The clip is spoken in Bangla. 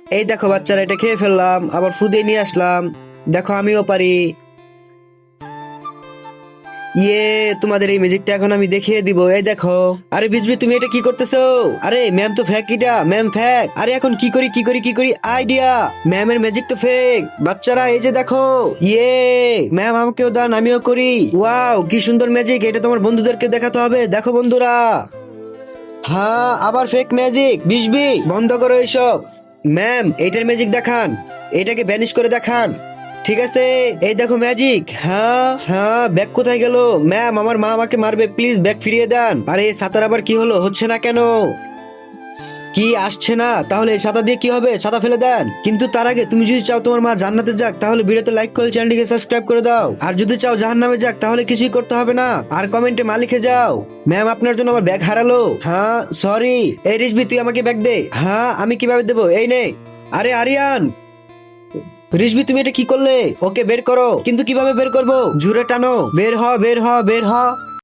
এই দেখো বাচ্চারা, এটা খেয়ে ফেললাম, আবার ফুদে নিয়ে আসলাম। দেখো আমিও পারি। ইয়ে, তোমাদের এই ম্যাজিকটা এখন আমি দেখিয়ে দিব। এই দেখো। আরে বিজবি, তুমি এটা কি করতেছো? আরে ম্যাম তো ফেক, এটা ম্যাম ফেক। আরে এখন কি করি আইডিয়া। ম্যামের ম্যাজিক তো ফেক। বাচ্চারা এই যে দেখো। ইয়ে, ম্যাম আমাকেও দান, আমিও করি। ওয়াও, কি সুন্দর ম্যাজিক। এটা তোমার বন্ধুদেরকে দেখাতে হবে। দেখো বন্ধুরা। হ্যাঁ, আবার ফেক ম্যাজিক। বিজবি, বন্ধ করো এইসব। ম্যাম, এইটার ম্যাজিক দেখান। এটাকে ভ্যানিশ করে দেখান। ঠিক আছে, এই দেখো ম্যাজিক। হ্যাঁ হ্যাঁ, ব্যাগ কোথায় গেল? ম্যাম, আমার মা আমাকে মারবে, প্লিজ ব্যাগ ফিরিয়ে দেন। আরে ছাতার আবার কি হলো? হচ্ছে না কেন? কি আসছে না? তাহলে এই ছাতা দিয়ে কি হবে? ছাতা ফেলে দেন। কিন্তু তার আগে তুমি যদি চাও তোমার মা জান্নাতে যাক, তাহলে ভিডিওতে লাইক করে চ্যানেলটিকে সাবস্ক্রাইব করে দাও। আর যদি চাও জাহান্নামে যাক, তাহলে কিছুই করতে হবে না, আর কমেন্টে মা লিখে যাও। ম্যাম, আপনার জন্য আমার ব্যাগ হারালো। হ্যাঁ সরি। এই রিজবি, তুই আমাকে ব্যাগ দে। হ্যাঁ, আমি কিভাবে দেবো? এই নে। আরে আরিয়ান, রিজবি তুমি এটা কি করলে? ওকে বের করো। কিন্তু কিভাবে বের করবো? জুড়ে টানো। বের হ, বের হ, বের হ।